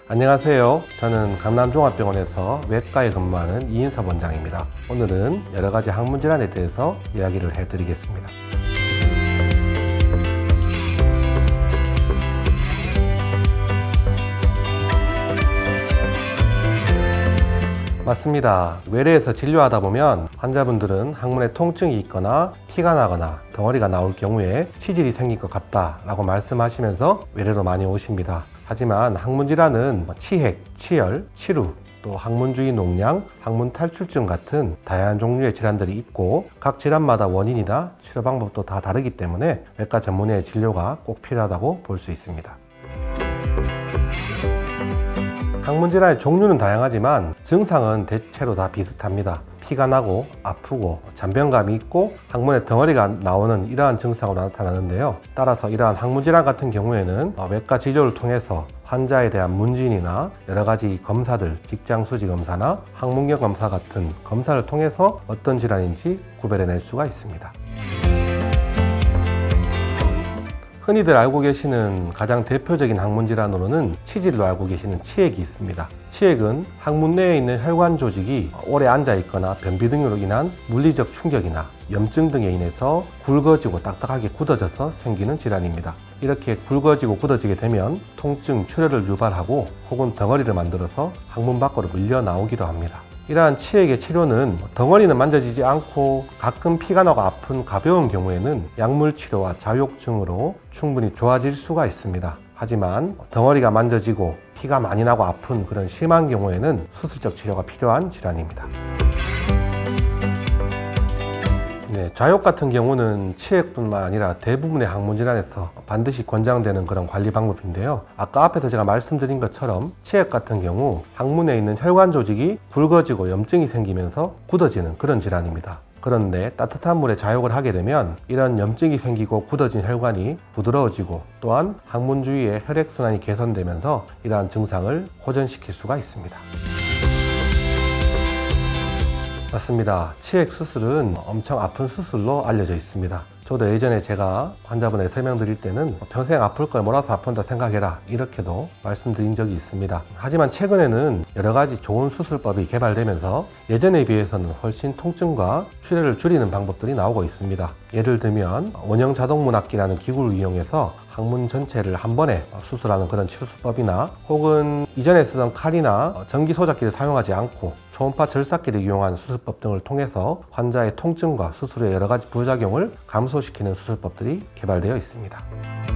안녕하세요. 저는 강남종합병원에서 외과에 근무하는 이인섭 원장입니다. 오늘은 여러 가지 항문 질환에 대해서 이야기를 해드리겠습니다. 맞습니다. 외래에서 진료하다 보면 환자분들은 항문에 통증이 있거나 피가 나거나 덩어리가 나올 경우에 치질이 생길 것 같다라고 말씀하시면서 외래로 많이 오십니다. 하지만 항문 질환은 치핵, 치열, 치루, 또 항문 주위 농양, 항문 탈출증 같은 다양한 종류의 질환들이 있고 각 질환마다 원인이나 치료 방법도 다 다르기 때문에 외과 전문의의 진료가 꼭 필요하다고 볼 수 있습니다. 항문 질환의 종류는 다양하지만 증상은 대체로 다 비슷합니다. 피가 나고 아프고 잔변감이 있고 항문에 덩어리가 나오는 이러한 증상으로 나타나는데요. 따라서 이러한 항문 질환 같은 경우에는 외과 진료를 통해서 환자에 대한 문진이나 여러 가지 검사들, 직장 수지 검사나 항문경 검사 같은 검사를 통해서 어떤 질환인지 구별해낼 수가 있습니다. 흔히들 알고 계시는 가장 대표적인 항문 질환으로는 치질로 알고 계시는 치핵이 있습니다. 치핵은 항문 내에 있는 혈관 조직이 오래 앉아 있거나 변비 등으로 인한 물리적 충격이나 염증 등에 인해서 굵어지고 딱딱하게 굳어져서 생기는 질환입니다. 이렇게 굵어지고 굳어지게 되면 통증, 출혈을 유발하고 혹은 덩어리를 만들어서 항문 밖으로 밀려 나오기도 합니다. 이러한 치핵의 치료는 덩어리는 만져지지 않고 가끔 피가 나고 아픈 가벼운 경우에는 약물 치료와 자유혹증으로 충분히 좋아질 수가 있습니다. 하지만 덩어리가 만져지고 피가 많이 나고 아픈 그런 심한 경우에는 수술적 치료가 필요한 질환입니다. 좌욕 같은 경우는 치핵뿐만 아니라 대부분의 항문 질환에서 반드시 권장되는 그런 관리 방법인데요. 아까 앞에서 제가 말씀드린 것처럼 치핵 같은 경우 항문에 있는 혈관 조직이 굵어지고 염증이 생기면서 굳어지는 그런 질환입니다. 그런데 따뜻한 물에 좌욕을 하게 되면 이런 염증이 생기고 굳어진 혈관이 부드러워지고 또한 항문 주위의 혈액순환이 개선되면서 이러한 증상을 호전시킬 수가 있습니다. 맞습니다. 치핵 수술은 엄청 아픈 수술로 알려져 있습니다. 저도 예전에 제가 환자분에게 설명드릴 때는 평생 아플 걸 몰아서 아픈다 생각해라 이렇게도 말씀드린 적이 있습니다. 하지만 최근에는 여러 가지 좋은 수술법이 개발되면서 예전에 비해서는 훨씬 통증과 출혈을 줄이는 방법들이 나오고 있습니다. 예를 들면 원형 자동문학기라는 기구를 이용해서 항문 전체를 한 번에 수술하는 그런 치료수법이나 혹은 이전에 쓰던 칼이나 전기 소작기를 사용하지 않고 초음파 절삭기를 이용한 수술법 등을 통해서 환자의 통증과 수술 후의 여러 가지 부작용을 감소시키는 수술법들이 개발되어 있습니다.